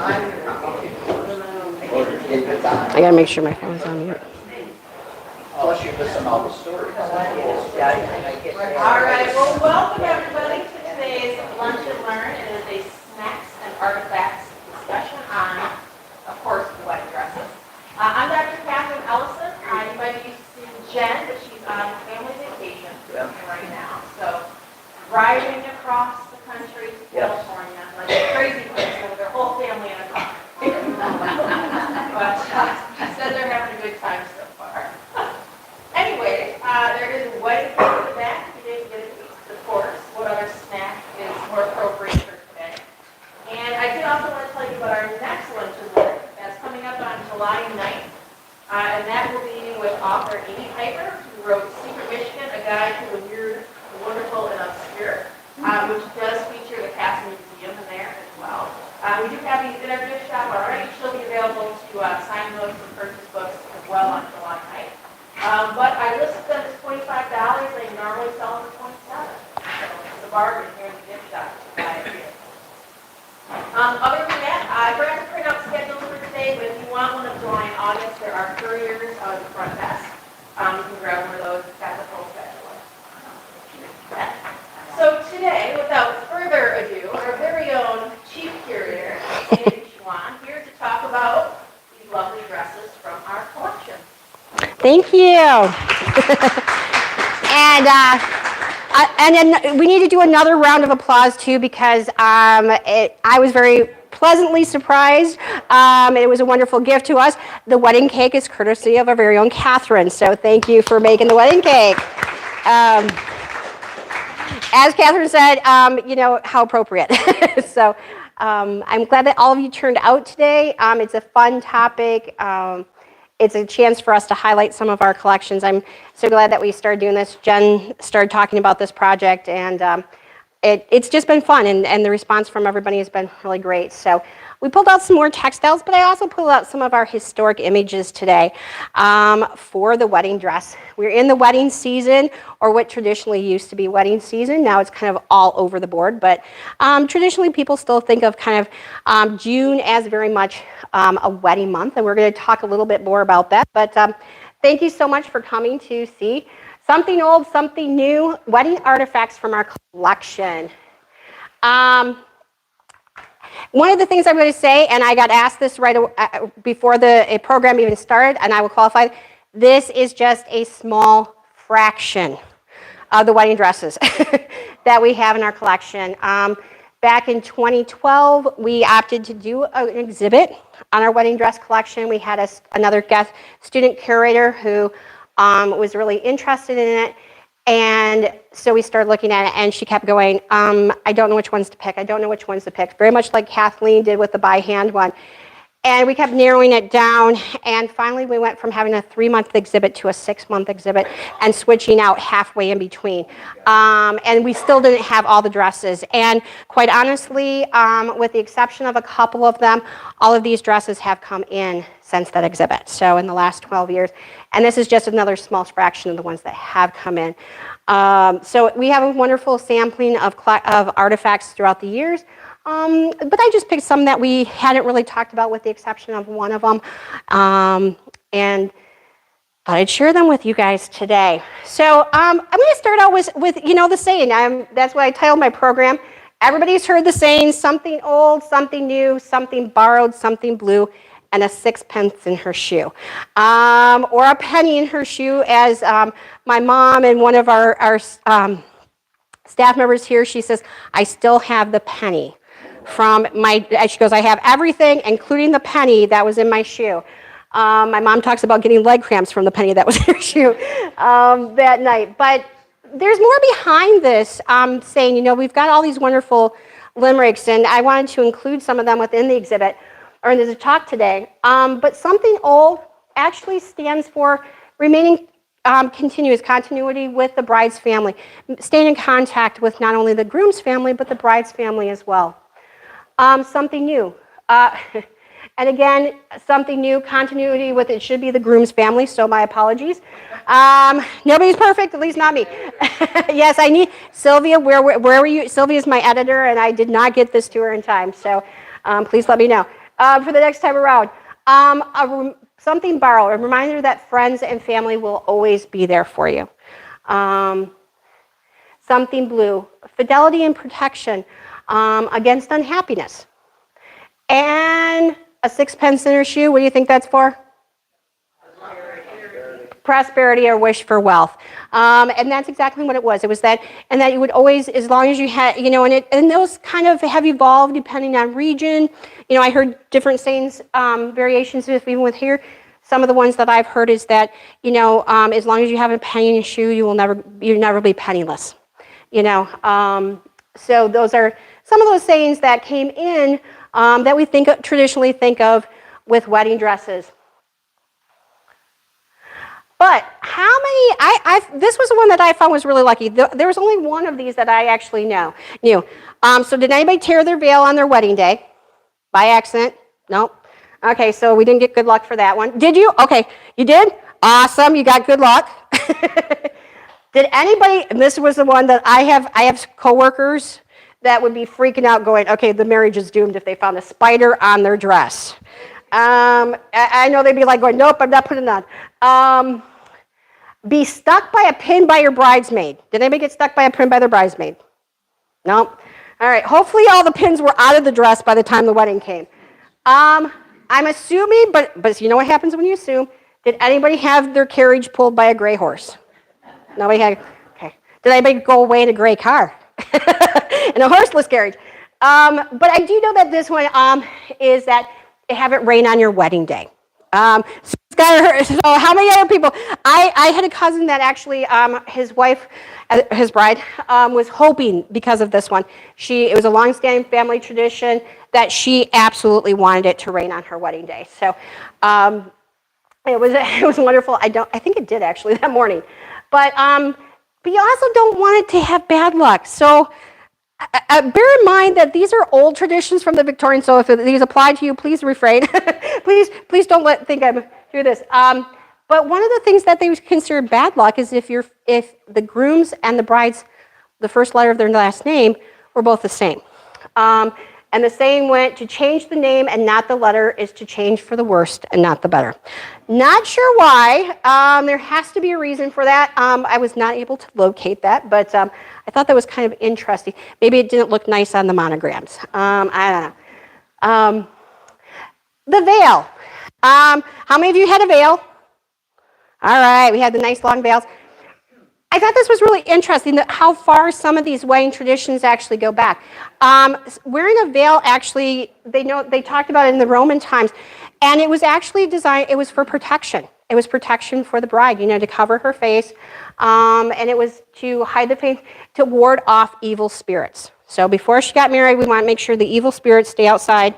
I gotta make sure my phone's on mute. Plus you listen all the stories. All right, well, welcome everybody to today's Lunch and Learn. It is a snacks and artifacts discussion on, of course, the wedding dresses. I'm Dr. Catherine Ellison. You might be used to Jen, but she's on family vacation right now. So, riding across the country to California, like a crazy person with their whole family in a car. But she said they're having a good time so far. Anyway, there is a wedding cake in the back. If you didn't get a piece, of course. What other snack is more appropriate for today? And I did also want to tell you about our next lunch and learn. That's coming up on July 9th. And that will be with author Amy Piper, who wrote Secret Michigan, a guide to the weird, wonderful, and obscure, which does feature the Cass Museum in there as well. We do have these in our gift shop already. She'll be available to sign books and purchase books as well on July 9th. But I listed them as $25. They normally sell for $27. So it's a bargain here in the gift shop to buy it here. Other than that, I forgot to print out schedules for today, but if you want one of July and August, there are couriers on the front desk. You can grab one of those. It's got the full schedule. So today, without further ado, our very own chief curator, Andy Schwan, here to talk about these lovely dresses from our collection. Thank you. And then we need to do another round of applause too, because I was very pleasantly surprised. It was a wonderful gift to us. The wedding cake is courtesy of our very own Catherine, so thank you for making the wedding cake. As Catherine said, you know, how appropriate. So I'm glad that all of you turned out today. It's a fun topic. It's a chance for us to highlight some of our collections. I'm so glad that we started doing this. Jen started talking about this project, and it's just been fun, and the response from everybody has been really great. So we pulled out some more textiles, but I also pulled out some of our historic images today for the wedding dress. We're in the wedding season, or what traditionally used to be wedding season. Now it's kind of all over the board, but traditionally people still think of kind of June as very much a wedding month, and we're going to talk a little bit more about that. But thank you so much for coming to see something old, something new, wedding artifacts from our collection. One of the things I'm going to say, and I got asked this right before the program even started, and I will qualify, this is just a small fraction of the wedding dresses that we have in our collection. Back in 2012, we opted to do an exhibit on our wedding dress collection. We had another guest student curator who was really interested in it. And so we started looking at it, and she kept going, I don't know which ones to pick. I don't know which ones to pick. Very much like Kathleen did with the by hand one. And we kept narrowing it down, and finally we went from having a 3-month exhibit to a 6-month exhibit and switching out halfway in between. And we still didn't have all the dresses. And quite honestly, with the exception of a couple of them, all of these dresses have come in since that exhibit, so in the last 12 years. And this is just another small fraction of the ones that have come in. So we have a wonderful sampling of artifacts throughout the years. But I just picked some that we hadn't really talked about, with the exception of one of them. And thought I'd share them with you guys today. So I'm going to start out with you know, the saying. That's what I titled my program. Everybody's heard the saying, something old, something new, something borrowed, something blue, and a 6pence in her shoe. Or a penny in her shoe, as my mom and one of our staff members here, she says, I still have the penny from she goes, I have everything, including the penny that was in my shoe. My mom talks about getting leg cramps from the penny that was in her shoe that night. But there's more behind this saying, you know, we've got all these wonderful limericks, and I wanted to include some of them within the exhibit, or in the talk today. But something old actually stands for remaining continuity with the bride's family, staying in contact with not only the groom's family, but the bride's family as well. Something new. And again, something new, continuity with it should be the groom's family, so my apologies. Nobody's perfect, at least not me. Yes, I need Sylvia, where were you? Sylvia's my editor, and I did not get this to her in time, so please let me know. for the next time around. Something borrowed, a reminder that friends and family will always be there for you. Something blue, fidelity and protection against unhappiness. And a sixpence in her shoe, what do you think that's for? Prosperity or wish for wealth. And that's exactly what it was. It was that, and that you would always, as long as you had, and those kind of have evolved depending on region. I heard different sayings, variations even with here. Some of the ones that I've heard is that, as long as you have a penny in your shoe, you'll never be penniless. So those are some of those sayings that came in that we traditionally think of with wedding dresses. But how many, this was the one that I found was really lucky. There was only one of these that I actually knew. So did anybody tear their veil on their wedding day? By accident? Nope. Okay, so we didn't get good luck for that one. Did you? Okay, you did? Awesome, you got good luck. Did anybody, and this was the one that I have coworkers that would be freaking out going, okay, the marriage is doomed if they found a spider on their dress. I know they'd be like going, nope, I'm not putting it on. Be stuck by a pin by your bridesmaid. Did anybody get stuck by a pin by their bridesmaid? No? All right, hopefully all the pins were out of the dress by the time the wedding came. I'm assuming, but you know what happens when you assume, did anybody have their carriage pulled by a gray horse? Nobody had, okay. Did anybody go away in a gray car? In a horseless carriage? But I do know that this one is that have it rain on your wedding day. So how many other people? I had a cousin that actually, his wife, his bride, was hoping because of this one. It was a long-standing family tradition that she absolutely wanted it to rain on her wedding day. So it was wonderful. I think it did actually that morning. But you also don't want it to have bad luck. So bear in mind that these are old traditions from the Victorian, so if these apply to you, please refrain. please don't think I'm through this. But one of the things that they consider bad luck is if the groom's and the bride's, the first letter of their last name were both the same. And the saying went, to change the name and not the letter is to change for the worst and not the better. Not sure why. There has to be a reason for that. I was not able to locate that, but I thought that was kind of interesting. Maybe it didn't look nice on the monograms. I don't know. The veil. How many of you had a veil? All right, we had the nice long veils. I thought this was really interesting that how far some of these wedding traditions actually go back. Wearing a veil actually, they talked about it in the Roman times, and it was actually designed, it was for protection. It was protection for the bride, to cover her face, and it was to hide the face, to ward off evil spirits. So before she got married, we want to make sure the evil spirits stay outside,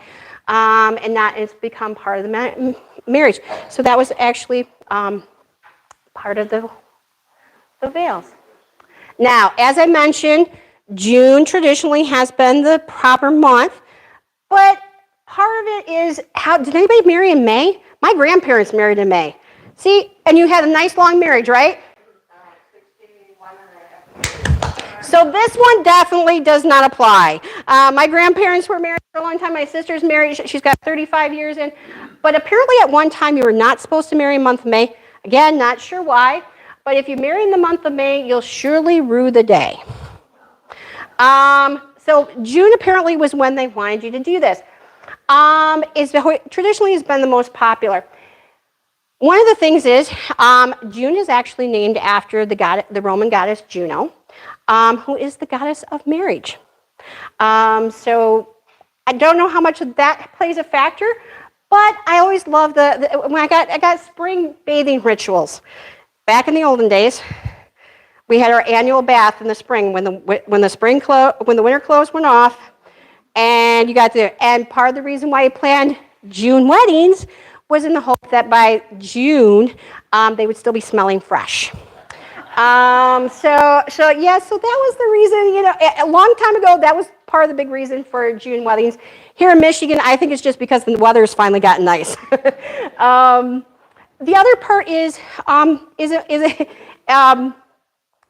and not it's become part of the marriage. So that was actually part of the veils. Now, as I mentioned, June traditionally has been the proper month, but part of it is did anybody marry in May? My grandparents married in May. See, and you had a nice long marriage, right? So this one definitely does not apply. My grandparents were married for a long time. My sister's married. She's got 35 years in. But apparently at one time you were not supposed to marry in the month of May. Again, not sure why. But if you marry in the month of May, you'll surely rue the day. So June apparently was when they wanted you to do this. Traditionally has been the most popular. One of the things is June is actually named after the Roman goddess Juno, who is the goddess of marriage. So I don't know how much of that plays a factor, but I always love when I got spring bathing rituals. Back in the olden days, we had our annual bath in the spring when the winter clothes went off, and you got there. And part of the reason why you planned June weddings was in the hope that by June they would still be smelling fresh. So that was the reason. A long time ago, that was part of the big reason for June weddings. Here in Michigan, I think it's just because the weather's finally gotten nice. The other part is a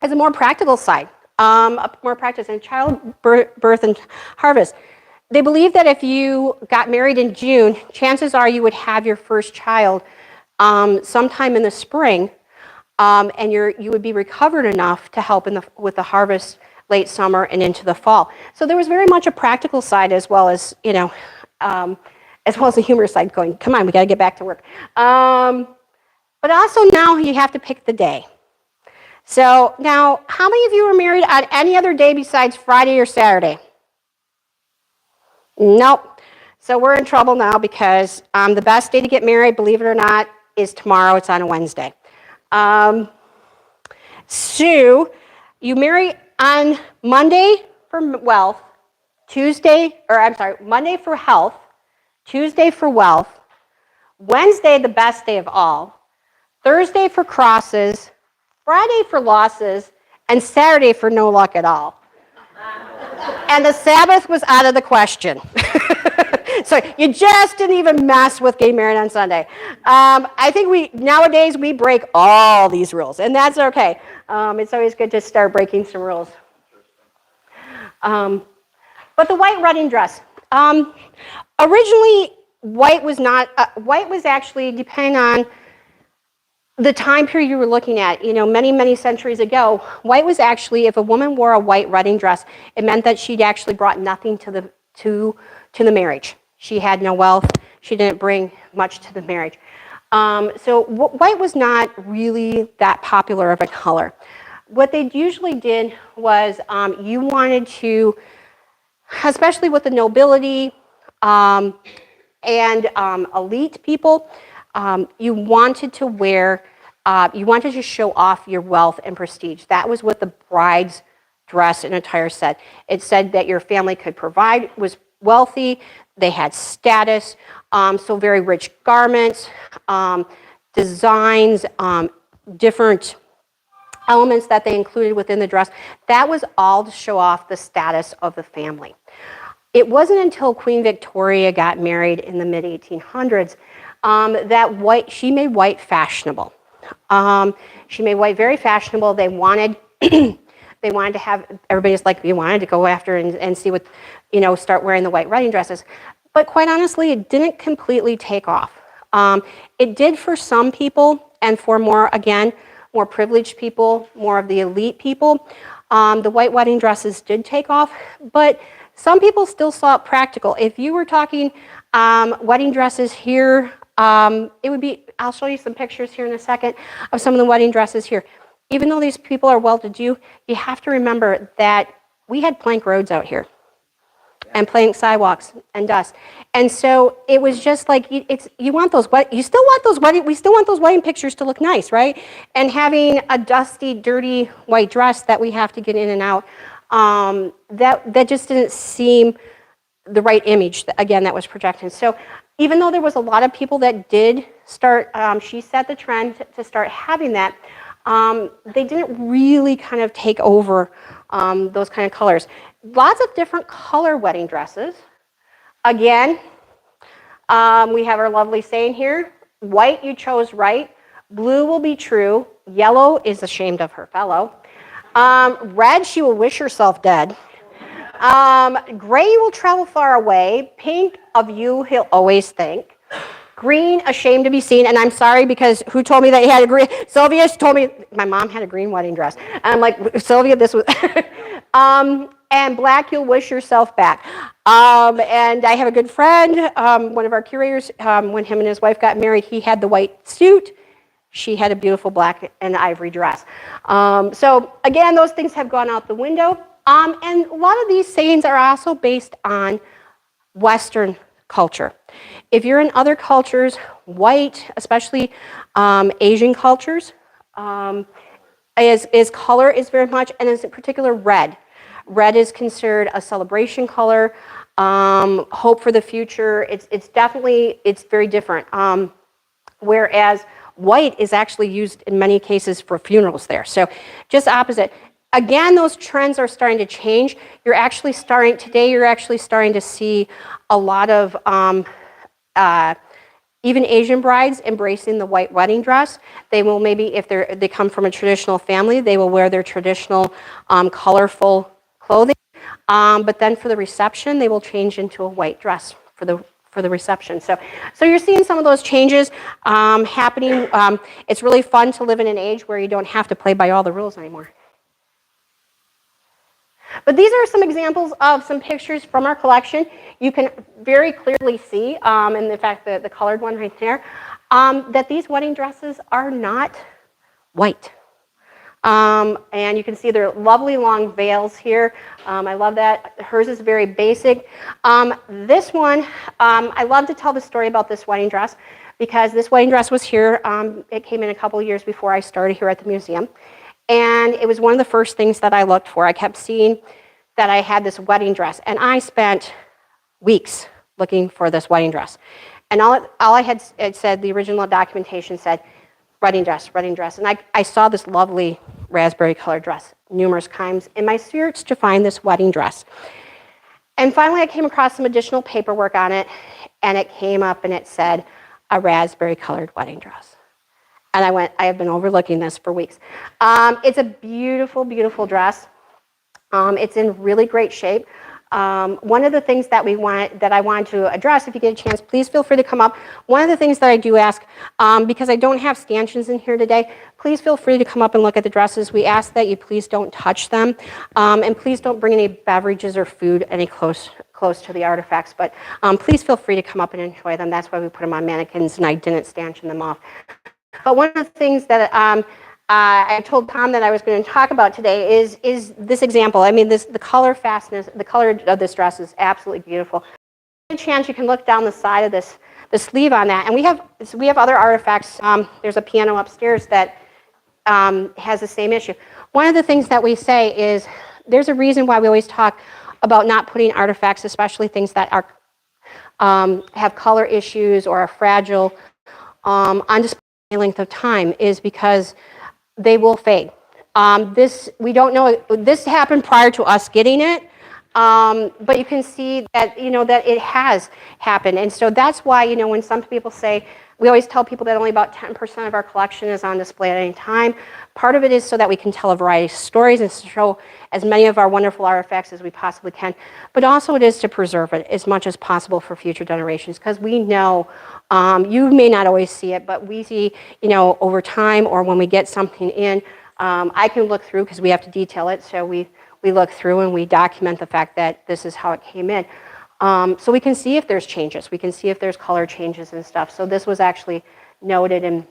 more practical side, more practice in childbirth and harvest. they believe that if you got married in June, chances are you would have your first child sometime in the spring, and you would be recovered enough to help with the harvest late summer and into the fall. So there was very much a practical side as well as, as well as a humorous side going, come on, we got to get back to work. But also now you have to pick the day. So now, how many of you were married on any other day besides Friday or Saturday? Nope. So we're in trouble now because the best day to get married, believe it or not, is tomorrow. It's on a Wednesday. So you marry on Monday for wealth, Monday for health, Tuesday for wealth, Wednesday the best day of all, Thursday for crosses, Friday for losses, and Saturday for no luck at all. And the Sabbath was out of the question. So you just didn't even mess with getting married on Sunday. I think nowadays we break all these rules, and that's okay. It's always good to start breaking some rules. But the white wedding dress. Originally, white was actually, depending on the time period you were looking at, many, many centuries ago, white was actually, if a woman wore a white wedding dress, it meant that she'd actually brought nothing to the marriage. She had no wealth. She didn't bring much to the marriage. So white was not really that popular of a color. What they usually did was you wanted to, especially with the nobility and elite people, you wanted to show off your wealth and prestige. That was what the bride's dress and attire said. It said that your family could provide, was wealthy, they had status, so very rich garments, designs, different elements that they included within the dress. That was all to show off the status of the family. It wasn't until Queen Victoria got married in the mid-1800s that she made white fashionable. She made white very fashionable. They wanted to have, everybody's like, you wanted to go after and see what, start wearing the white wedding dresses. But quite honestly, it didn't completely take off. It did for some people, and for more privileged people, more of the elite people. The white wedding dresses did take off, but some people still saw it practical. If you were talking wedding dresses here, it would be, I'll show you some pictures here in a second of some of the wedding dresses here. Even though these people are well-to-do, you have to remember that we had plank roads out here and plank sidewalks and dust. And so it was just like, we still want those wedding pictures to look nice, right? And having a dusty, dirty white dress that we have to get in and out, that just didn't seem the right image, again, that was projected. So even though there was a lot of people that did start, she set the trend to start having that, they didn't really kind of take over those kind of colors. Lots of different color wedding dresses. Again, we have our lovely saying here, white you chose right, blue will be true, yellow is ashamed of her fellow, red she will wish herself dead, gray you will travel far away, pink of you he'll always think, green, ashamed to be seen, and I'm sorry because who told me that you had a green? Sylvia told me my mom had a green wedding dress. And I'm like, Sylvia, this was, and black, you'll wish yourself back. And I have a good friend, one of our curators, when him and his wife got married, he had the white suit. She had a beautiful black and ivory dress. So again, those things have gone out the window. And a lot of these sayings are also based on Western culture. If you're in other cultures, white, especially Asian cultures, is color is very much, and in particular red. Red is considered a celebration color, hope for the future. It's definitely, it's very different. Whereas white is actually used in many cases for funerals there. So just opposite. Again, those trends are starting to change. You're actually starting to see a lot of even Asian brides embracing the white wedding dress. They will maybe, if they come from a traditional family, they will wear their traditional colorful clothing. But then for the reception, they will change into a white dress for the reception. So you're seeing some of those changes happening. It's really fun to live in an age where you don't have to play by all the rules anymore. But these are some examples of some pictures from our collection. You can very clearly see, and in fact, the colored one right there, that these wedding dresses are not white. And you can see their lovely long veils here. I love that. Hers is very basic. This one, I love to tell the story about this wedding dress because this wedding dress was here. It came in a couple of years before I started here at the museum. And it was one of the first things that I looked for. I kept seeing that I had this wedding dress, and I spent weeks looking for this wedding dress. And all I had, it said, the original documentation said, wedding dress. And I saw this lovely raspberry colored dress numerous times in my search to find this wedding dress. And finally, I came across some additional paperwork on it, and it came up and it said, a raspberry colored wedding dress. And I went, I have been overlooking this for weeks. It's a beautiful, beautiful dress. It's in really great shape. One of the things that I wanted to address, if you get a chance, please feel free to come up. One of the things that I do ask, because I don't have stanchions in here today, please feel free to come up and look at the dresses. We ask that you please don't touch them, and please don't bring any beverages or food any close to the artifacts. But please feel free to come up and enjoy them. That's why we put them on mannequins, and I didn't stanchion them off. But one of the things that I told Tom that I was going to talk about today is this example. I mean, the color fastness, the color of this dress is absolutely beautiful. If you get a chance, you can look down the side of the sleeve on that. And we have other artifacts. There's a piano upstairs that has the same issue. One of the things that we say is there's a reason why we always talk about not putting artifacts, especially things that are have color issues or are fragile, on display length of time, is because they will fade. We don't know, this happened prior to us getting it, but you can see that, that it has happened. And so that's why, when some people say, we always tell people that only about 10% of our collection is on display at any time. Part of it is so that we can tell a variety of stories and show as many of our wonderful artifacts as we possibly can. But also it is to preserve it as much as possible for future generations, because we know, you may not always see it, but we see, over time or when we get something in, I can look through because we have to detail it. So we look through and we document the fact that this is how it came in. So we can see if there's changes. We can see if there's color changes and stuff. So this was actually noted and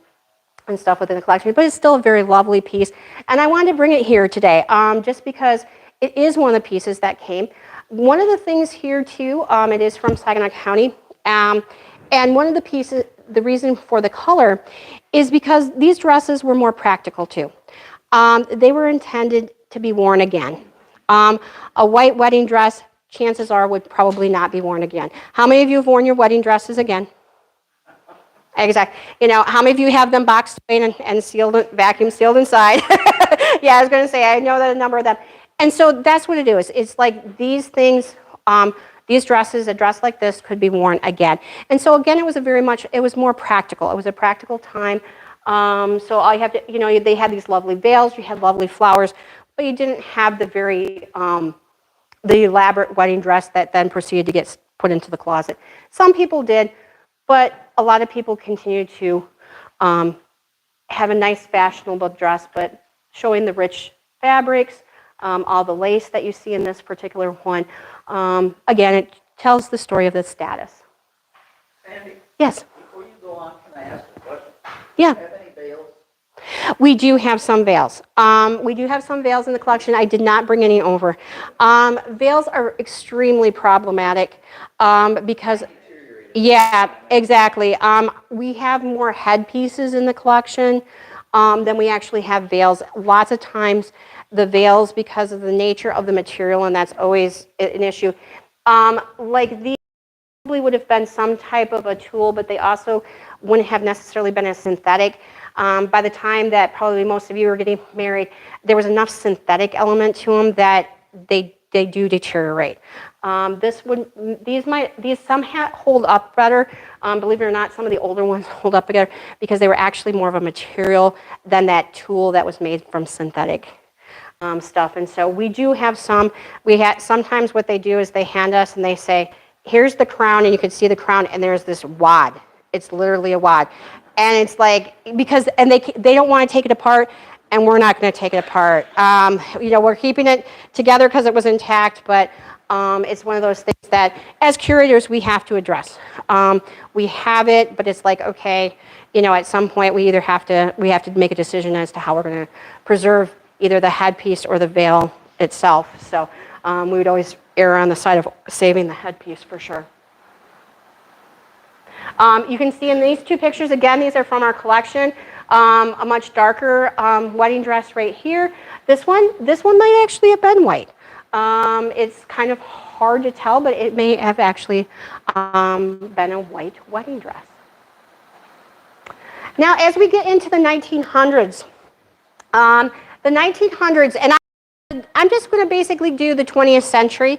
stuff within the collection, but it's still a very lovely piece. And I wanted to bring it here today, just because it is one of the pieces that came. One of the things here too, it is from Saginaw County. And one of the pieces, the reason for the color is because these dresses were more practical too. They were intended to be worn again. A white wedding dress, chances are, would probably not be worn again. How many of you have worn your wedding dresses again? Exactly. How many of you have them boxed away and sealed, vacuum sealed inside? Yeah, I was going to say, I know that a number of them. And so that's what it is. It's like these things, these dresses, a dress like this could be worn again. And so again, it was more practical. It was a practical time. So all you have to, they had these lovely veils, you had lovely flowers, but you didn't have the elaborate wedding dress that then proceeded to get put into the closet. Some people did, but a lot of people continued to have a nice fashionable dress, but showing the rich fabrics, all the lace that you see in this particular one. Again, it tells the story of the status. Sandy? Yes? Before you go on, can I ask a question? Yeah. Do you have any veils? We do have some veils. We do have some veils in the collection. I did not bring any over. Veils are extremely problematic because, yeah, exactly. We have more headpieces in the collection than we actually have veils. Lots of times the veils, because of the nature of the material, and that's always an issue, like these probably would have been some type of a tulle, but they also wouldn't have necessarily been a synthetic. By the time that probably most of you were getting married, there was enough synthetic element to them that they do deteriorate. These some hold up better. Believe it or not, some of the older ones hold up better because they were actually more of a material than that tulle that was made from synthetic. stuff. And so we do have some. Sometimes what they do is they hand us and they say, here's the crown, and you can see the crown, and there's this wad. It's literally a wad. And it's like, and they don't want to take it apart, and we're not going to take it apart. We're keeping it together because it was intact, but it's one of those things that, as curators, we have to address. We have it, but it's like, okay, at some point we have to make a decision as to how we're going to preserve either the headpiece or the veil itself. So we would always err on the side of saving the headpiece for sure. You can see in these two pictures, again, these are from our collection, a much darker wedding dress right here. This one might actually have been white. It's kind of hard to tell, but it may have actually been a white wedding dress. Now, as we get into the 1900s, and I'm just going to basically do the 20th century.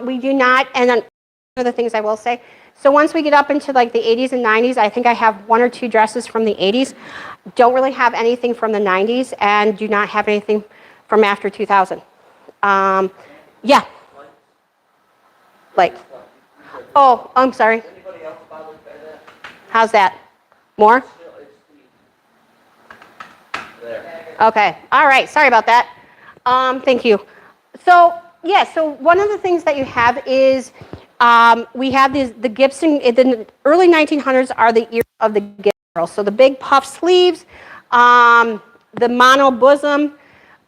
We do not, and then one of the things I will say, so once we get up into like the 80s and 90s, I think I have one or two dresses from the 80s. Don't really have anything from the 90s, and do not have anything from after 2000. Yeah. Like, oh, I'm sorry. Anybody else bothered by that? How's that? More? There. Okay. All right. Sorry about that. Thank you. So, yeah, so one of the things that you have is we have the Gibson, in the early 1900s are the era of the Gibson girl. So the big puff sleeves, the mono bosom,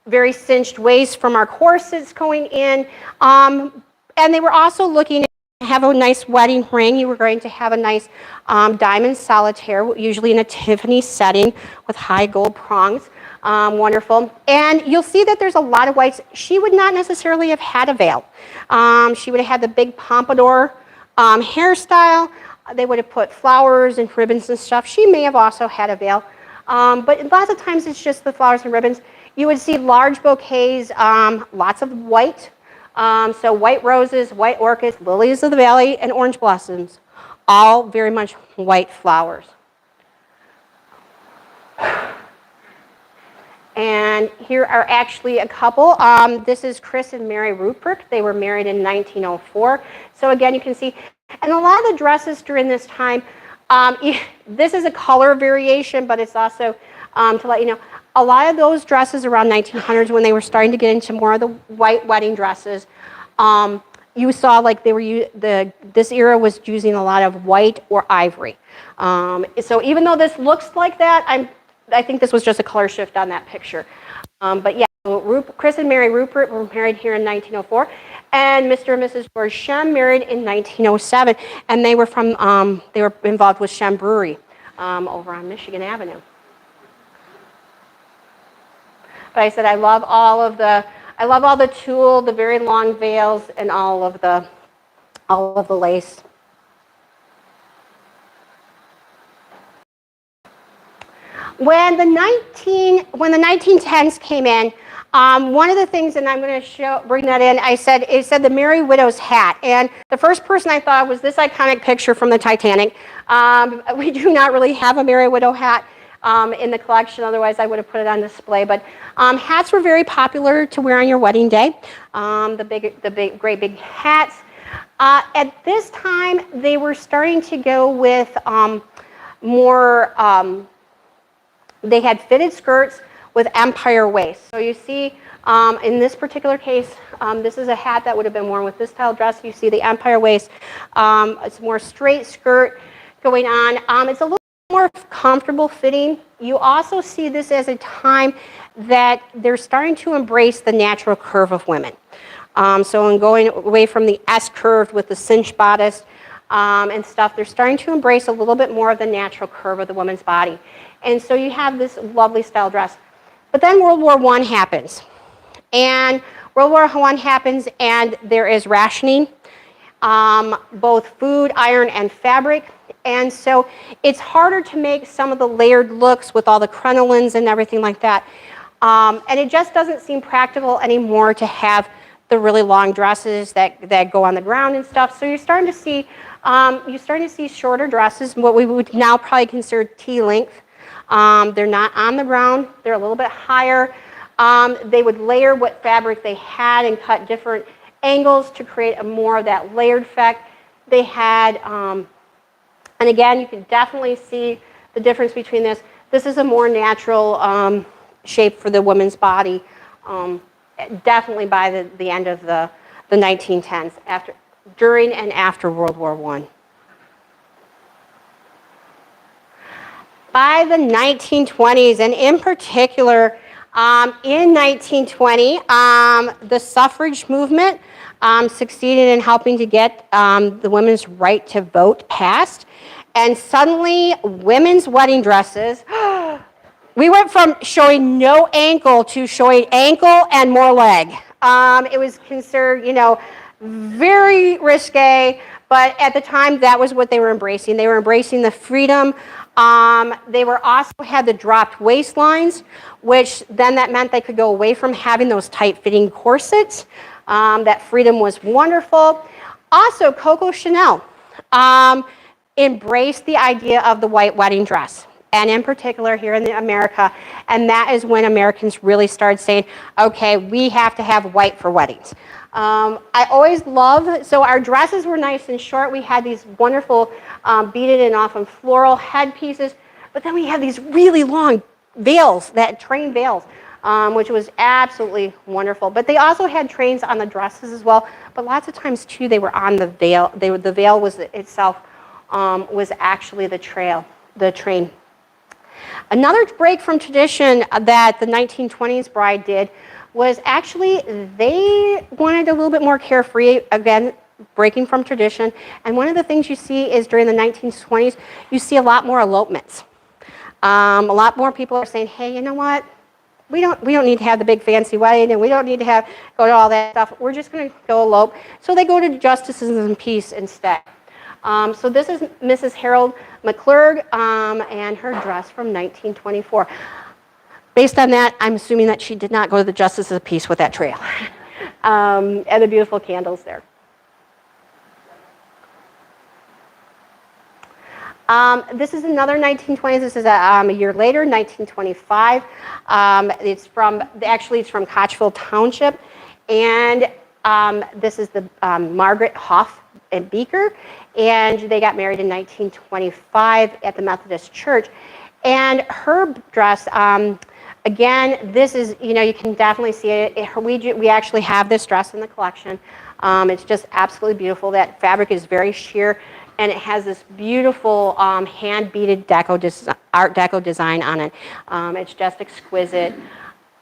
very cinched waist from our corsets going in. And they were also looking to have a nice wedding ring. You were going to have a nice diamond solitaire, usually in a Tiffany setting with high gold prongs. Wonderful. And you'll see that there's a lot of whites. She would not necessarily have had a veil. She would have had the big pompadour hairstyle. They would have put flowers and ribbons and stuff. She may have also had a veil. But lots of times it's just the flowers and ribbons. You would see large bouquets, lots of white. So white roses, white orchids, lilies of the valley, and orange blossoms. All very much white flowers. And here are actually a couple. This is Chris and Mary Rupert. They were married in 1904. So again, you can see, and a lot of the dresses during this time, this is a color variation, but it's also to let you know, a lot of those dresses around 1900s when they were starting to get into more of the white wedding dresses, you saw like this era was using a lot of white or ivory. So even though this looks like that, I think this was just a color shift on that picture. But yeah, so Chris and Mary Rupert were married here in 1904, and Mr. and Mrs. George Shem married in 1907, and they were involved with Shem Brewery over on Michigan Avenue. But I said I love all the tulle, the very long veils, and all of the lace. When the 1910s came in, one of the things, and I'm going to bring that in, it said the Merry Widow's hat. And the first person I thought was this iconic picture from the Titanic. We do not really have a Merry Widow hat in the collection, otherwise I would have put it on display. But hats were very popular to wear on your wedding day, the great big hats. At this time, they were starting to go with more, they had fitted skirts with empire waists. So you see, in this particular case, this is a hat that would have been worn with this style dress. You see the empire waist. It's more straight skirt going on. It's a little more comfortable fitting. You also see this as a time that they're starting to embrace the natural curve of women. So in going away from the S curve with the cinch bodice and stuff, they're starting to embrace a little bit more of the natural curve of the woman's body. And so you have this lovely style dress. But then World War I happens. And World War I happens and there is rationing, both food, iron, and fabric. And so it's harder to make some of the layered looks with all the crinolines and everything like that. And it just doesn't seem practical anymore to have the really long dresses that go on the ground and stuff. So you're starting to see shorter dresses, what we would now probably consider T-length. They're not on the ground. They're a little bit higher. They would layer what fabric they had and cut different angles to create a more of that layered effect. They had, and again, you can definitely see the difference between this. This is a more natural shape for the woman's body, definitely by the end of the 1910s, during and after World War I. By the 1920s, and in particular, in 1920, the suffrage movement succeeded in helping to get the women's right to vote passed. And suddenly, women's wedding dresses, we went from showing no ankle to showing ankle and more leg. It was considered, very risque, but at the time, that was what they were embracing. They were embracing the freedom. They were also had the dropped waistlines, which then that meant they could go away from having those tight-fitting corsets. That freedom was wonderful. Also, Coco Chanel embraced the idea of the white wedding dress, and in particular here in America, and that is when Americans really started saying, okay, we have to have white for weddings. I always love, so our dresses were nice and short. We had these wonderful beaded and often floral headpieces, but then we had these really long veils, that train veils, which was absolutely wonderful. But they also had trains on the dresses as well, but lots of times too they were on the veil. The veil was itself was actually the train. Another break from tradition that the 1920s bride did was actually they wanted a little bit more carefree, again, breaking from tradition. And one of the things you see is during the 1920s, you see a lot more elopements. A lot more people are saying, hey, you know what? We don't need to have the big fancy wedding, and we don't need to go to all that stuff. We're just going to go elope. So they go to justices of peace instead. So this is Mrs. Harold McClurg and her dress from 1924. Based on that, I'm assuming that she did not go to the Justices of Peace with that trail. And the beautiful candles there. This is another 1920s. This is a year later, 1925. It's from Kochville Township. And this is the Margaret Hoff and Beaker. And they got married in 1925 at the Methodist Church. And her dress, again, this is, you can definitely see it. We actually have this dress in the collection. It's just absolutely beautiful. That fabric is very sheer, and it has this beautiful hand-beaded Art Deco design on it. It's just exquisite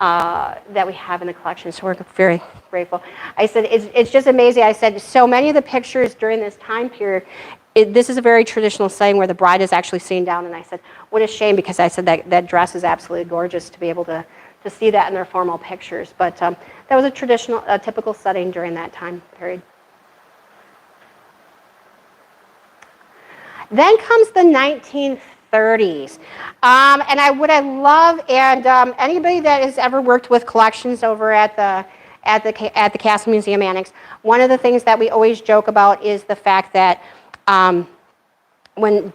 that we have in the collection, so we're very grateful. I said, it's just amazing. I said, so many of the pictures during this time period, this is a very traditional setting where the bride is actually sitting down, and I said, what a shame, because I said that dress is absolutely gorgeous to be able to see that in their formal pictures. But that was a typical setting during that time period. Then comes the 1930s. Anybody that has ever worked with collections over at the Castle Museum Annex, one of the things that we always joke about is the fact that when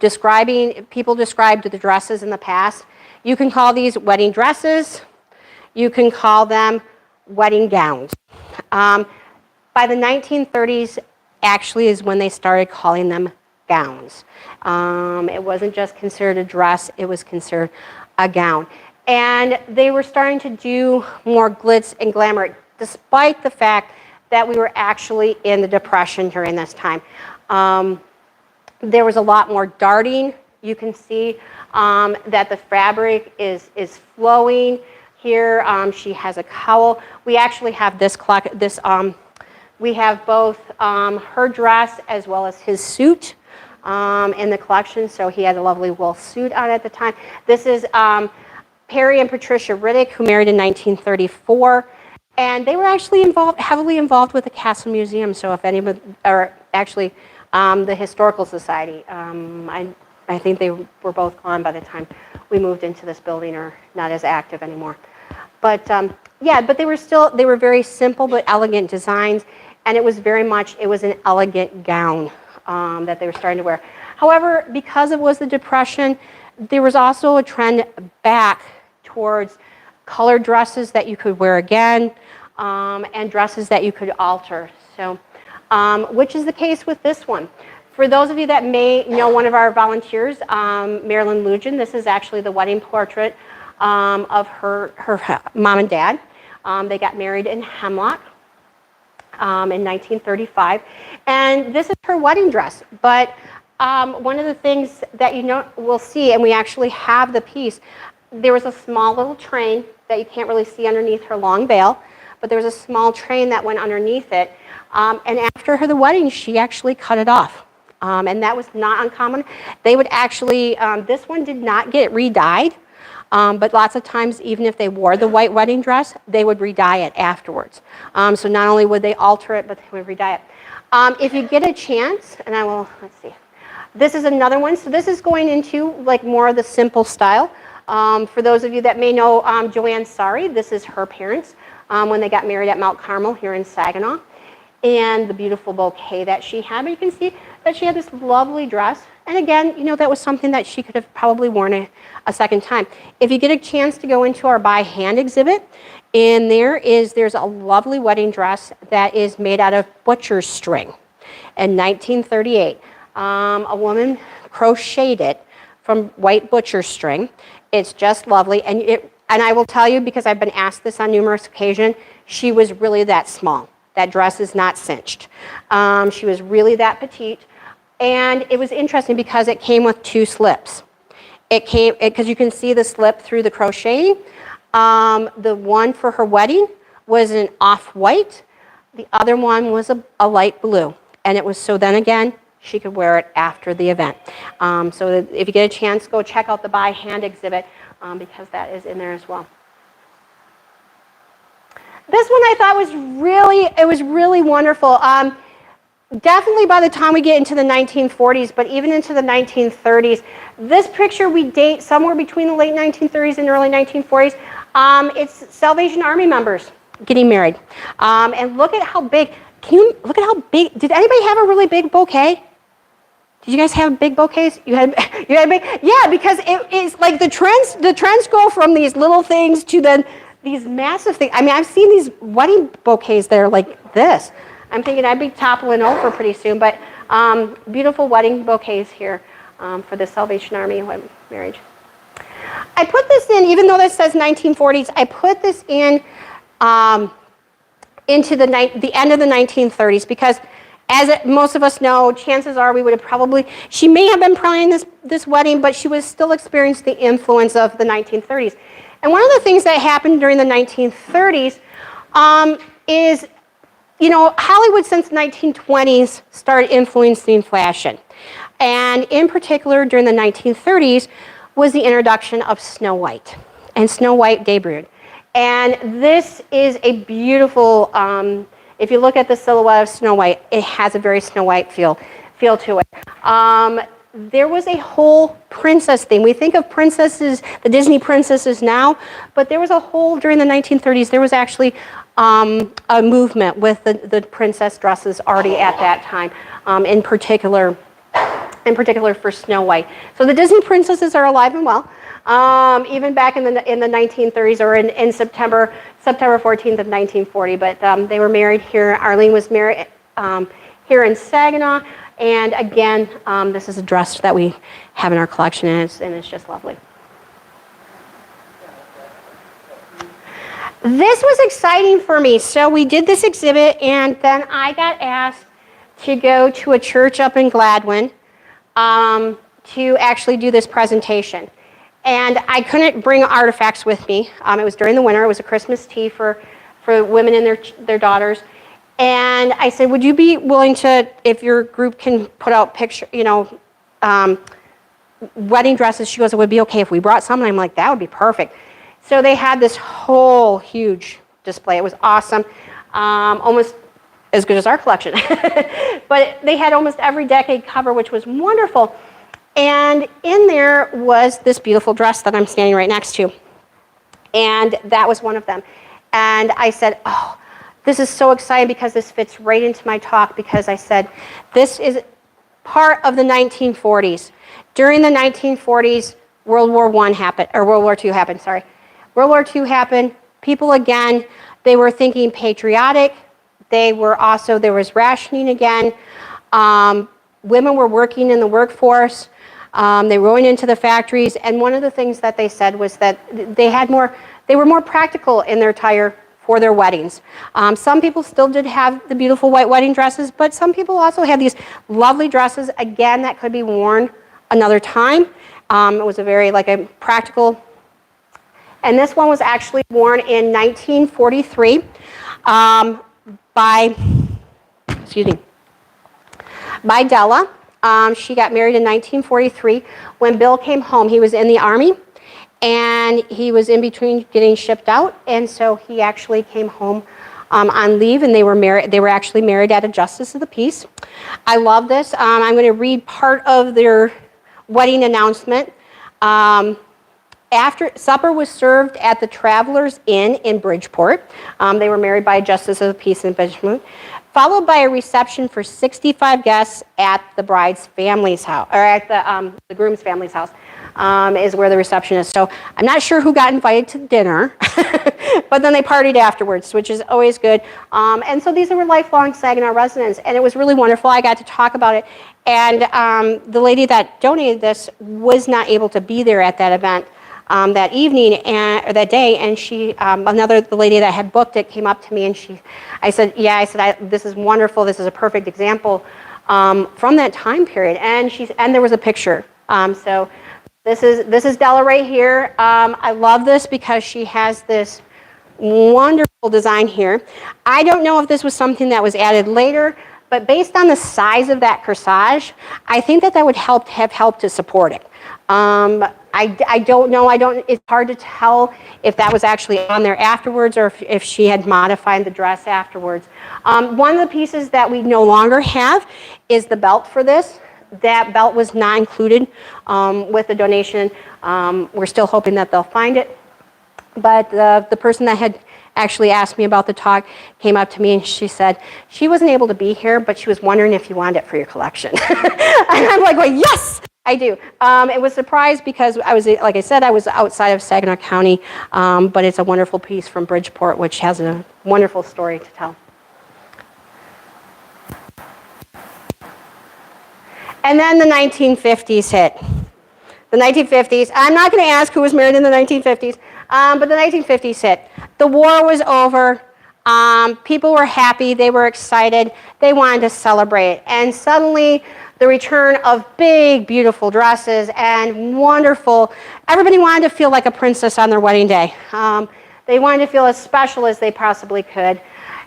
people described the dresses in the past, you can call these wedding dresses, you can call them wedding gowns. By the 1930s, actually is when they started calling them gowns. It wasn't just considered a dress, it was considered a gown. And they were starting to do more glitz and glamour, despite the fact that we were actually in the Depression during this time. There was a lot more darting. You can see that the fabric is flowing here. She has a cowl. We actually have we have both her dress as well as his suit in the collection. So he had a lovely wool suit on at the time. This is Perry and Patricia Riddick, who married in 1934. And they were actually heavily involved with the Castle Museum. So if anybody, or actually the Historical Society, I think they were both gone by the time we moved into this building, or not as active anymore. But but they were very simple but elegant designs, and it was an elegant gown that they were starting to wear. However, because it was the Depression, there was also a trend back towards colored dresses that you could wear again, and dresses that you could alter. So, which is the case with this one. For those of you that may know one of our volunteers, Marilyn Lujan, this is actually the wedding portrait of her mom and dad. They got married in Hemlock in 1935. And this is her wedding dress. But one of the things that we'll see, and we actually have the piece, there was a small little train that you can't really see underneath her long veil, but there was a small train that went underneath it. And after the wedding, she actually cut it off. And that was not uncommon. They would actually, this one did not get re-dyed, but lots of times, even if they wore the white wedding dress, they would re-dye it afterwards. So not only would they alter it, but they would re-dye it. If you get a chance, and let's see. This is another one. So this is going into like more of the simple style. For those of you that may know Joanne Sari, this is her parents when they got married at Mount Carmel here in Saginaw. And the beautiful bouquet that she had. But you can see that she had this lovely dress. And again, that was something that she could have probably worn a second time. If you get a chance to go into our by hand exhibit, and there's a lovely wedding dress that is made out of butcher's string in 1938. A woman crocheted it from white butcher's string. It's just lovely. And I will tell you, because I've been asked this on numerous occasions, she was really that small. That dress is not cinched. She was really that petite. And it was interesting because it came with 2 slips. Because you can see the slip through the crocheting. The one for her wedding was an off-white. The other one was a light blue. And it was so then again, she could wear it after the event. So if you get a chance, go check out the by hand exhibit because that is in there as well. This one I thought was really wonderful. Definitely by the time we get into the 1940s, but even into the 1930s, this picture we date somewhere between the late 1930s and early 1940s. It's Salvation Army members getting married. And look at how big, look at how big, did anybody have a really big bouquet? Did you guys have big bouquets? You had big, yeah, because it is like the trends go from these little things to then these massive things. I mean, I've seen these wedding bouquets that are like this. I'm thinking I'd be toppling over pretty soon, but beautiful wedding bouquets here for the Salvation Army marriage. I put this in, even though this says 1940s, I put this in into the end of the 1930s because as most of us know, chances are we would have she may have been planning this wedding, but she was still experiencing the influence of the 1930s. And one of the things that happened during the 1930s is, Hollywood since the 1920s started influencing fashion. And in particular, during the 1930s was the introduction of Snow White. And Snow White debuted. And this is a beautiful, if you look at the silhouette of Snow White, it has a very Snow White feel to it. There was a whole princess thing. We think of princesses, the Disney princesses now, but there was a whole, during the 1930s, there was actually a movement with the princess dresses already at that time, in particular for Snow White. So the Disney princesses are alive and well, even back in the 1930s or in September 14th of 1940, but they were married here. Arlene was married here in Saginaw. And again, this is a dress that we have in our collection, and it's just lovely. This was exciting for me. So we did this exhibit, and then I got asked to go to a church up in Gladwin to actually do this presentation. And I couldn't bring artifacts with me. It was during the winter. It was a Christmas tea for women and their daughters. And I said, would you be willing to, if your group can put out wedding dresses? She goes, it would be okay if we brought some. And I'm like, that would be perfect. So they had this whole huge display. It was awesome, almost as good as our collection. But they had almost every decade cover, which was wonderful. And in there was this beautiful dress that I'm standing right next to. And that was one of them. And I said, oh, this is so exciting because this fits right into my talk, because I said this is part of the 1940s. During the 1940s, World War II happened, sorry. World War II happened. People, again, they were thinking patriotic. There was rationing again. Women were working in the workforce. They were going into the factories. And one of the things that they said was that they were more practical in their attire for their weddings. Some people still did have the beautiful white wedding dresses, but some people also had these lovely dresses, again, that could be worn another time. It was a very a practical, and this one was actually worn in 1943 by Della. She got married in 1943. When Bill came home, he was in the Army, and he was in between getting shipped out, and so he actually came home on leave, and they were married. They were actually married at a Justice of the Peace. I love this. I'm going to read part of their wedding announcement. After supper was served at the Travelers Inn in Bridgeport. They were married by a Justice of the Peace in Bridgeport, followed by a reception for 65 guests at the bride's family's house, or at the groom's family's house. Is where the reception is. So I'm not sure who got invited to dinner, but then they partied afterwards, which is always good. And so these were lifelong Saginaw residents, and it was really wonderful. I got to talk about it. And the lady that donated this was not able to be there at that event that evening or that day, and the lady that had booked it came up to me, and I said, this is wonderful. This is a perfect example from that time period. And there was a picture. So this is Della right here. I love this because she has this wonderful design here. I don't know if this was something that was added later, but based on the size of that corsage, I think that would have helped to support it. I don't know. It's hard to tell if that was actually on there afterwards or if she had modified the dress afterwards. One of the pieces that we no longer have is the belt for this. That belt was not included with the donation. We're still hoping that they'll find it. But the person that had actually asked me about the talk came up to me and she said she wasn't able to be here, but she was wondering if you wanted it for your collection. And I'm like, well, yes, I do. It was a surprise because I was outside of Saginaw County, but it's a wonderful piece from Bridgeport, which has a wonderful story to tell. And then the 1950s hit. The 1950s, I'm not going to ask who was married in the 1950s, but the 1950s hit. The war was over. People were happy. They were excited. They wanted to celebrate. And suddenly, the return of big, beautiful dresses and wonderful, everybody wanted to feel like a princess on their wedding day. They wanted to feel as special as they possibly could.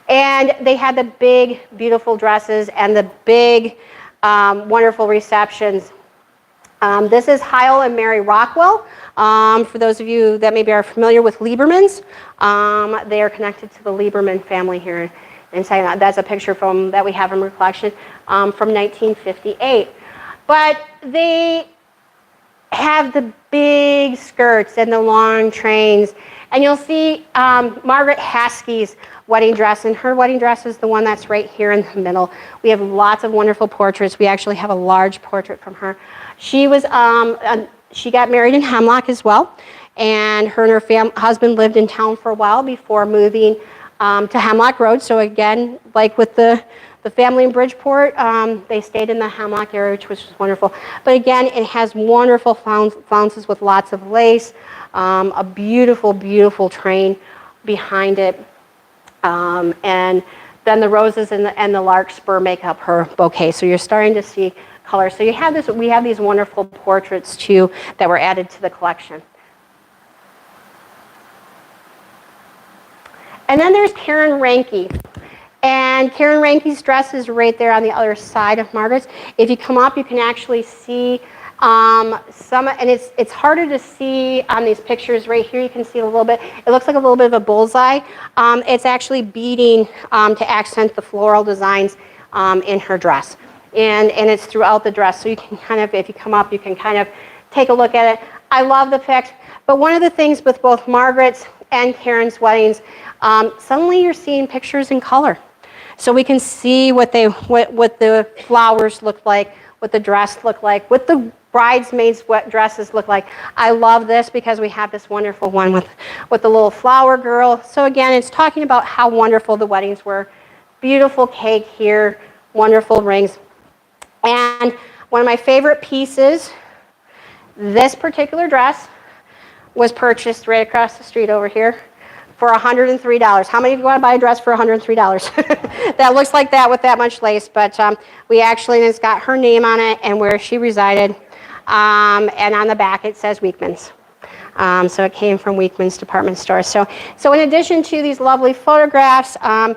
And they had the big, beautiful dresses and the big, wonderful receptions. This is Heil and Mary Rockwell. For those of you that maybe are familiar with Liebermans, they are connected to the Lieberman family here in Saginaw. That's a picture that we have in our collection from 1958. But they have the big skirts and the long trains. And you'll see Margaret Haskey's wedding dress, and her wedding dress is the one that's right here in the middle. We have lots of wonderful portraits. We actually have a large portrait from her. She got married in Hemlock as well, and her husband lived in town for a while before moving to Hemlock Road. So again, like with the family in Bridgeport, they stayed in the Hemlock area, which was wonderful. But again, it has wonderful flounces with lots of lace, a beautiful, beautiful train behind it. And then the roses and the larkspur make up her bouquet. So you're starting to see color. So we have these wonderful portraits too that were added to the collection. And then there's Karen Ranke. And Karen Ranke's dress is right there on the other side of Margaret's. If you come up, you can actually see and it's harder to see on these pictures. Right here you can see a little bit. It looks like a little bit of a bullseye. It's actually beading to accent the floral designs in her dress. And it's throughout the dress. So you can kind of, if you come up, you can kind of take a look at it. I love the pics. But one of the things with both Margaret's and Karen's weddings, suddenly you're seeing pictures in color. So we can see what the flowers look like, what the dress looked like, what the bridesmaids' dresses look like. I love this because we have this wonderful one with the little flower girl. So again, it's talking about how wonderful the weddings were. Beautiful cake here, wonderful rings. And one of my favorite pieces, this particular dress was purchased right across the street over here for $103. How many of you want to buy a dress for $103? That looks like that with that much lace, but we actually, it's got her name on it and where she resided, and on the back it says Weekman's. So it came from Weekman's department store. So in addition to these lovely photographs, and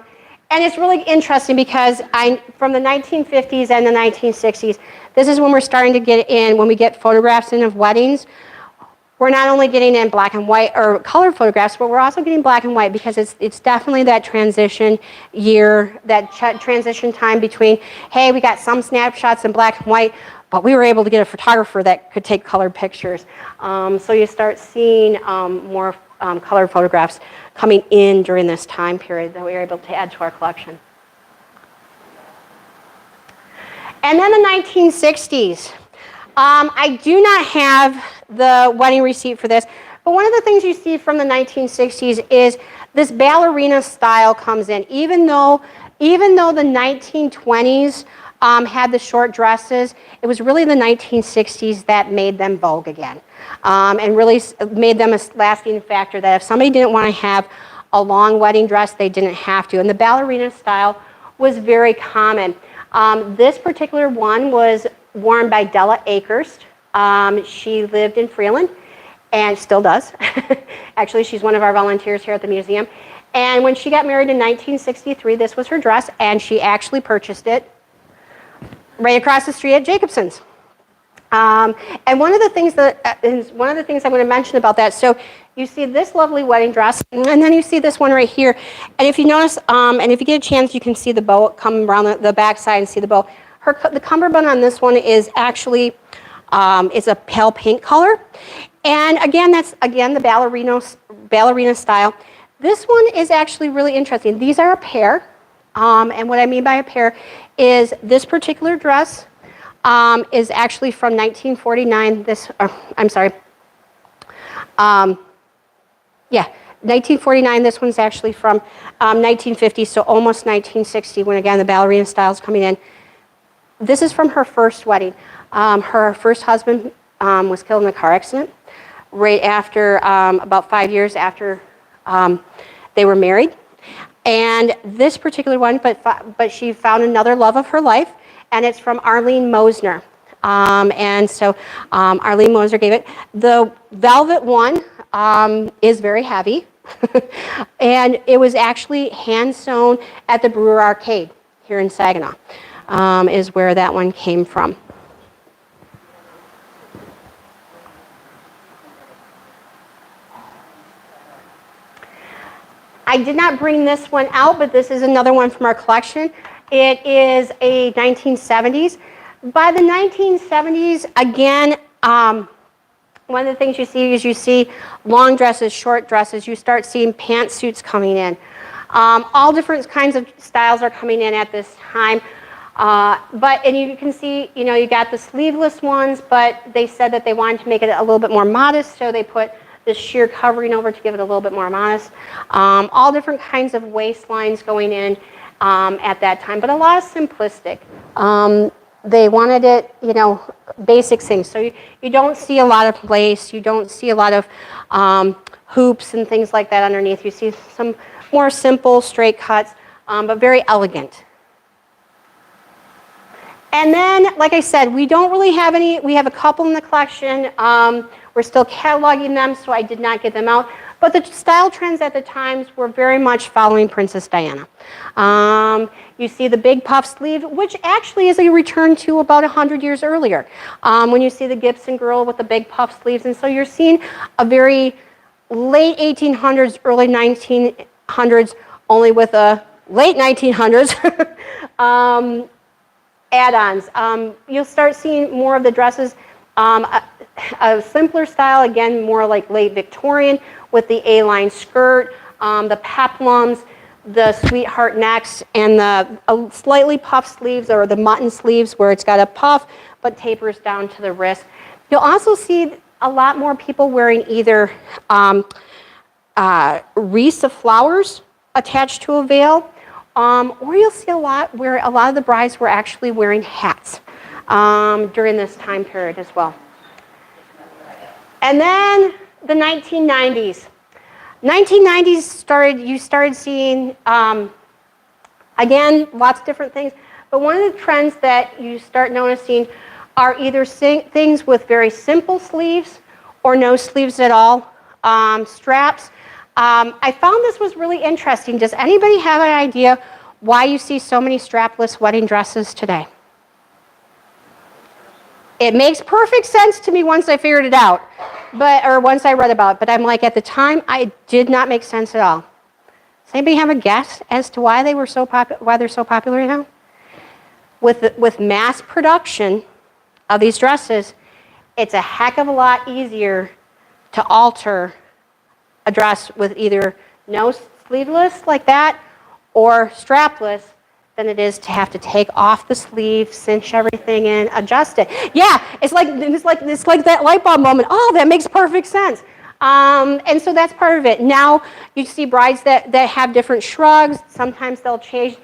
it's really interesting because from the 1950s and the 1960s, this is when we're starting to get in, when we get photographs in of weddings, we're not only getting in black and white or colored photographs, but we're also getting black and white because it's definitely that transition year, that transition time between, hey, we got some snapshots in black and white, but we were able to get a photographer that could take colored pictures. So you start seeing more colored photographs coming in during this time period that we were able to add to our collection. And then the 1960s. I do not have the wedding receipt for this, but one of the things you see from the 1960s is this ballerina style comes in. Even though the 1920s had the short dresses, it was really the 1960s that made them vogue again, and really made them a lasting factor that if somebody didn't want to have a long wedding dress, they didn't have to. And the ballerina style was very common. This particular one was worn by Della Akers. She lived in Freeland and still does. Actually, she's one of our volunteers here at the museum. And when she got married in 1963, this was her dress, and she actually purchased it right across the street at Jacobson's. And one of the things I'm going to mention about that, so you see this lovely wedding dress, and then you see this one right here. And if you notice, and if you get a chance, you can see the bow come around the back side and see the bow. The cummerbund on this one is actually it's a pale pink color. And again, that's the ballerina style. This one is actually really interesting. These are a pair. And what I mean by a pair is this particular dress is actually from 1949. 1949. This one's actually from 1950, so almost 1960, when again the ballerina style is coming in. This is from her first wedding. Her first husband was killed in a car accident right after, about 5 years after they were married. And this particular one, but she found another love of her life, and it's from Arlene Mosner. And so Arlene Mosner gave it. The velvet one is very heavy, and it was actually hand sewn at the Brewer Arcade here in Saginaw, is where that one came from. I did not bring this one out, but this is another one from our collection. It is a 1970s. By the 1970s, again, one of the things you see long dresses, short dresses. You start seeing pantsuits coming in. All different kinds of styles are coming in at this time. And you can see, you got the sleeveless ones, but they said that they wanted to make it a little bit more modest, so they put this sheer covering over to give it a little bit more modest. All different kinds of waistlines going in at that time, but a lot of simplistic. They wanted it, basic things. So you don't see a lot of lace, you don't see a lot of hoops and things like that underneath. You see some more simple straight cuts, but very elegant. And then, like I said, we don't really have any. We have a couple in the collection. We're still cataloging them, so I did not get them out. But the style trends at the times were very much following Princess Diana. You see the big puff sleeve, which actually is a return to about 100 years earlier. When you see the Gibson girl with the big puff sleeves. And so you're seeing a very late 1800s, early 1900s, only with a late 1900s add-ons. You'll start seeing more of the dresses, a simpler style, again, more like late Victorian with the A-line skirt, the peplums, the sweetheart necks and the slightly puffed sleeves or the mutton sleeves where it's got a puff but tapers down to the wrist. You'll also see a lot more people wearing either wreaths of flowers attached to a veil, or you'll see a lot where a lot of the brides were actually wearing hats during this time period as well. And then the 1990s. 1990s you started seeing, again, lots of different things, but one of the trends that you start noticing are either things with very simple sleeves or no sleeves at all, straps. I found this was really interesting. Does anybody have an idea why you see so many strapless wedding dresses today? It makes perfect sense to me once I figured it out, or once I read about it. But I'm like, at the time, it did not make sense at all. Does anybody have a guess as to why they were why they're so popular now? With mass production of these dresses, it's a heck of a lot easier to alter a dress with either no sleeveless like that or strapless than it is to have to take off the sleeve, cinch everything in, adjust it. Yeah, it's like that light bulb moment. Oh, that makes perfect sense. And so that's part of it. Now you see brides that have different shrugs. Sometimes they'll change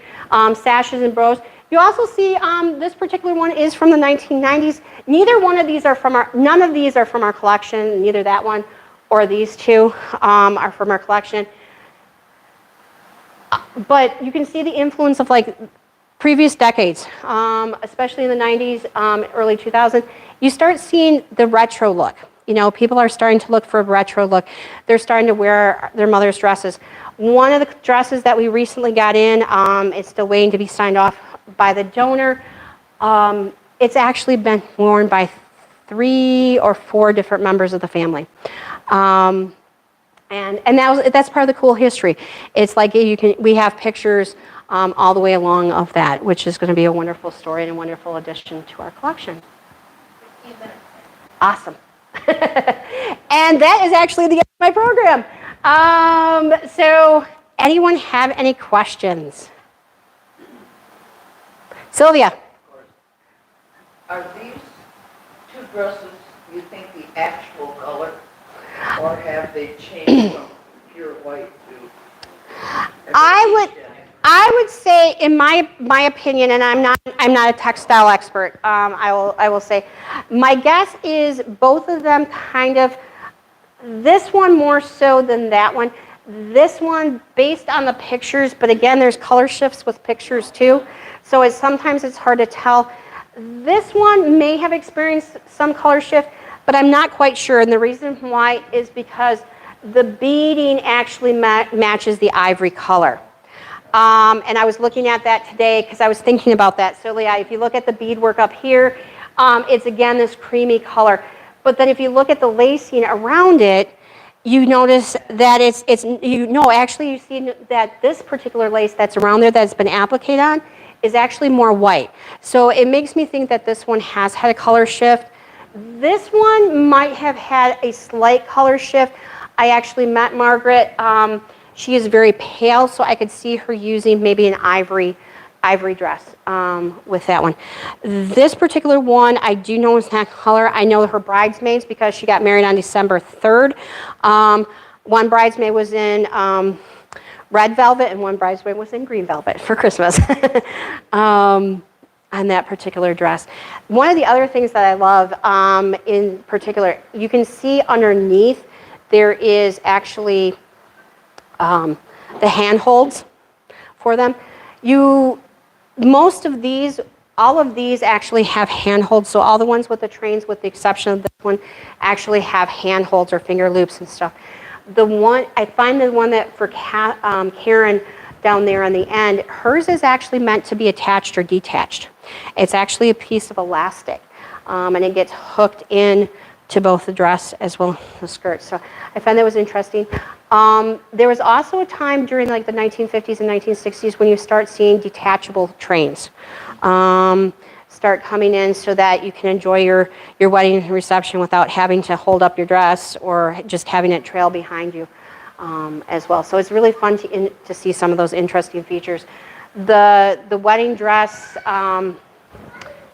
sashes and bows. You also see this particular one is from the 1990s. None of these are from our collection. Neither that one or these two are from our collection. But you can see the influence of like previous decades, especially in the 90s, early 2000s. You start seeing the retro look. You know, people are starting to look for a retro look. They're starting to wear their mother's dresses. One of the dresses that we recently got in, it's still waiting to be signed off by the donor. It's actually been worn by 3 or 4 different members of the family. And that's part of the cool history. It's like we have pictures all the way along of that, which is going to be a wonderful story and a wonderful addition to our collection. Awesome. And that is actually the end of my program. So anyone have any questions? Sylvia. Are these 2 dresses, you think, the actual color? Or have they changed from pure white to? I would say, in my opinion, and I'm not a textile expert. I will say, my guess is both of them kind of. This one more so than that one. This one based on the pictures, but again, there's color shifts with pictures too. So sometimes it's hard to tell. This one may have experienced some color shift, but I'm not quite sure. And the reason why is because the beading actually matches the ivory color. And I was looking at that today because I was thinking about that. So yeah, if you look at the beadwork up here, it's again this creamy color. But then if you look at the lacing around it, you notice that actually you see that this particular lace that's around there that's been appliqued on is actually more white. So it makes me think that this one has had a color shift. This one might have had a slight color shift. I actually met Margaret. She is very pale, so I could see her using maybe an ivory dress with that one. This particular one, I do know is that color. I know her bridesmaids because she got married on December 3rd. One bridesmaid was in red velvet and one bridesmaid was in green velvet for Christmas. On that particular dress. One of the other things that I love in particular, you can see underneath there is actually the handholds for them. All of these actually have handholds, so all the ones with the trains, with the exception of this one, actually have handholds or finger loops and stuff. I find the one that for Karen down there on the end, hers is actually meant to be attached or detached. It's actually a piece of elastic, and it gets hooked in to both the dress as well as the skirt. So I found that was interesting. There was also a time during like the 1950s and 1960s when you start seeing detachable trains start coming in so that you can enjoy your wedding reception without having to hold up your dress or just having it trail behind you. as well. So it's really fun to see some of those interesting features. The wedding dress, and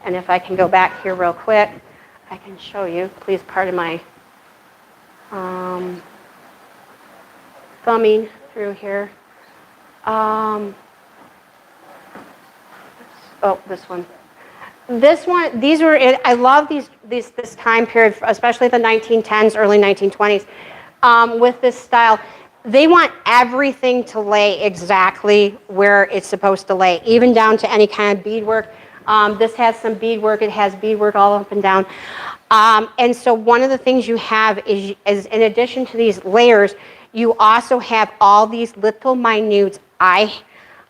if I can go back here real quick, I can show you. Please pardon my thumbing through here. Oh, this one. This one, these were, I love this time period, especially the 1910s, early 1920s, with this style. They want everything to lay exactly where it's supposed to lay, even down to any kind of beadwork. This has some beadwork. It has beadwork all up and down. And so one of the things you have is in addition to these layers, you also have all these little minute eye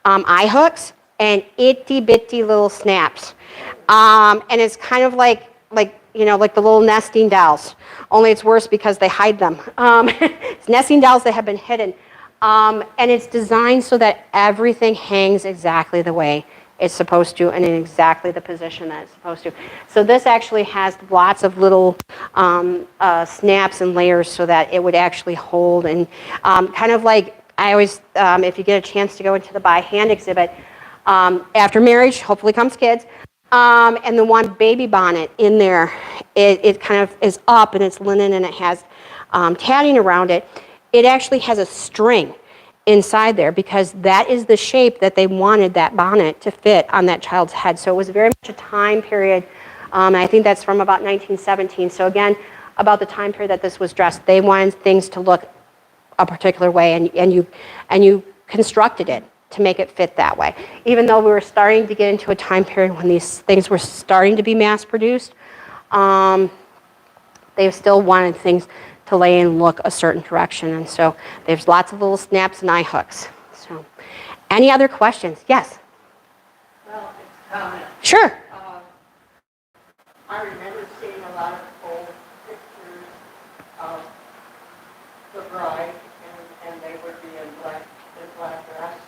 hooks and itty bitty little snaps. And it's kind of like the little nesting dolls, only it's worse because they hide them. It's nesting dolls that have been hidden. And it's designed so that everything hangs exactly the way it's supposed to and in exactly the position that it's supposed to. So this actually has lots of little snaps and layers so that it would actually hold and kind of like I always, if you get a chance to go into the by hand exhibit, after marriage, hopefully comes kids, and the one baby bonnet in there, it kind of is up and it's linen and it has tatting around it. It actually has a string inside there because that is the shape that they wanted that bonnet to fit on that child's head. So it was very much a time period, and I think that's from about 1917. So again, about the time period that this was dressed, they wanted things to look a particular way, and you constructed it to make it fit that way. Even though we were starting to get into a time period when these things were starting to be mass produced, they still wanted things to lay and look a certain direction. And so there's lots of little snaps and eye hooks. So any other questions? Yes? Well, it's a comment. Sure. I remember seeing a lot of old pictures of the bride, and they would be in black dress.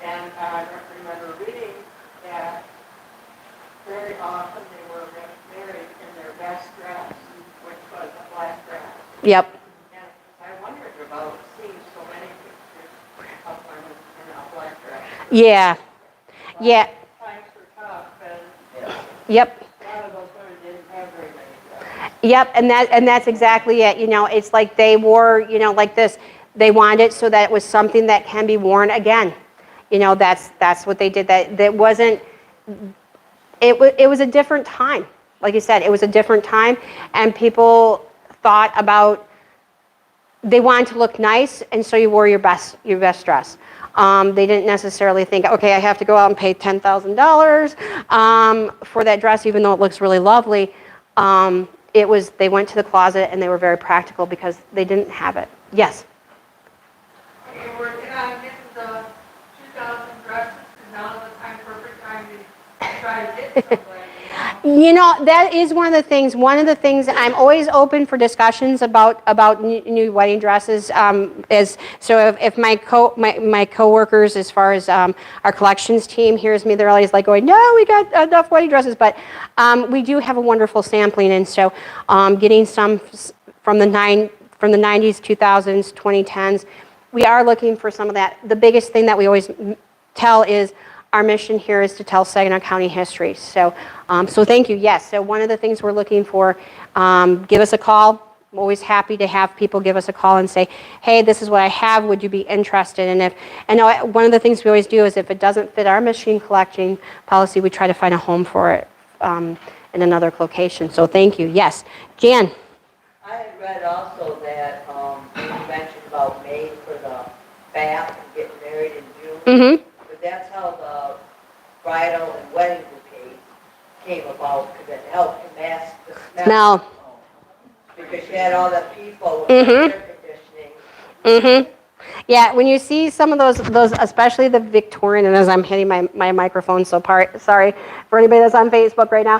And I remember reading that very often they were married in their best dress, which was a black dress. Yep. And I wondered about seeing so many pictures of women in a black dress. Yeah. Yeah. Times were tough, and Yep. a lot of those women didn't have very many dresses. Yep, and that's exactly it. You know, it's like they wore, like this. They wanted it so that it was something that can be worn again. That's what they did. That wasn't. It was a different time. Like you said, it was a different time, and people thought about. They wanted to look nice, and so you wore your best dress. They didn't necessarily think, okay, I have to go out and pay $10,000 for that dress, even though it looks really lovely. They went to the closet and they were very practical because they didn't have it. Yes? Are you working on getting the 2,000 dresses? Because now is the perfect time to try to get somebody. That is one of the things. One of the things I'm always open for discussions about new wedding dresses. If my coworkers, as far as our collections team, hears me, they're always like going, "No, we got enough wedding dresses." But we do have a wonderful sampling, and so getting some from the 90s, 2000s, 2010s, we are looking for some of that. The biggest thing that we always tell is. Our mission here is to tell Saginaw County history. So thank you. Yes. So one of the things we're looking for, give us a call. I'm always happy to have people give us a call and say, hey, this is what I have. Would you be interested? And one of the things we always do is if it doesn't fit our machine collecting policy, we try to find a home for it in another location. So thank you. Yes. Jan. I had read also that you mentioned about May for the bath and getting married in June. Mm-hmm. But that's how the bridal and wedding bouquet came about, because it helped to mask the smell. Because you had all the people with air conditioning. Mm-hmm. Yeah, when you see some of those, especially the Victorian, and as I'm hitting my microphone, so sorry for anybody that's on Facebook right now.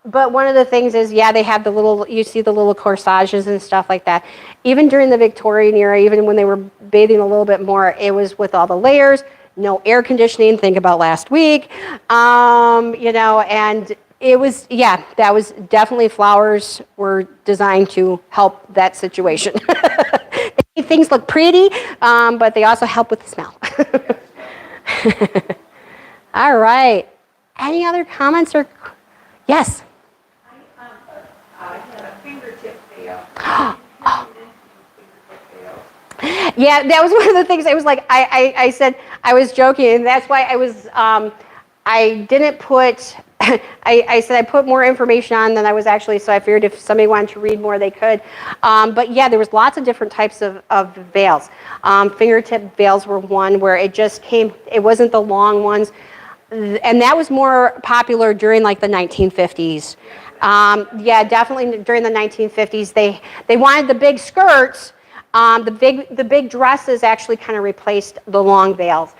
But one of the things is, they have you see the little corsages and stuff like that. Even during the Victorian era, even when they were bathing a little bit more, it was with all the layers, no air conditioning, think about last week, and it was, that was definitely, flowers were designed to help that situation. make things look pretty, but they also help with the smell. All right. Any other comments or? Yes. I had a fingertip fail. Yeah, that was one of the things. I was like, I said, I was joking, and that's why I was, I didn't put, I said I put more information on than I was actually, so I figured if somebody wanted to read more, they could. But yeah, there was lots of different types of veils. Fingertip veils were one where it just came, it wasn't the long ones, and that was more popular during like the 1950s. Yeah, definitely during the 1950s, they wanted the big skirts. The big dresses actually kind of replaced the long veils.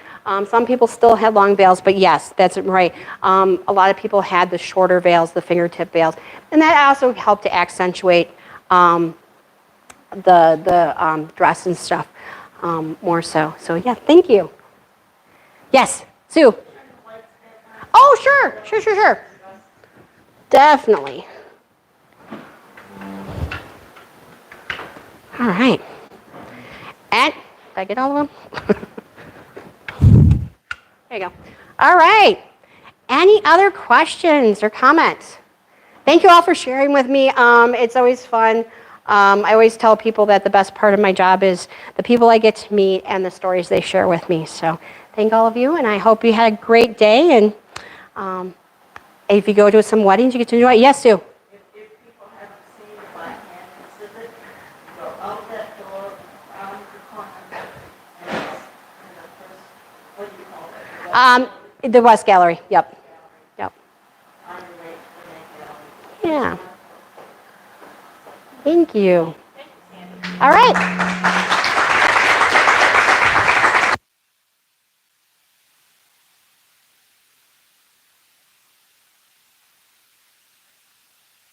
Some people still had long veils, but yes, that's right. A lot of people had the shorter veils, the fingertip veils, and that also helped to accentuate the dress and stuff more so. So yeah, thank you. Yes, Sue. Oh, sure. Definitely. All right. And, did I get all of them? There you go. All right. Any other questions or comments? Thank you all for sharing with me. It's always fun. I always tell people that the best part of my job is the people I get to meet and the stories they share with me. So thank all of you, and I hope you had a great day. And if you go to some weddings, you get to enjoy it. Yes, Sue? If people haven't seen the Black Hand exhibit, go out that door, around the corner, and it's in the first, what do you call it? The West Gallery. Yep. On your way to the main gallery. Yeah. Thank you. All right.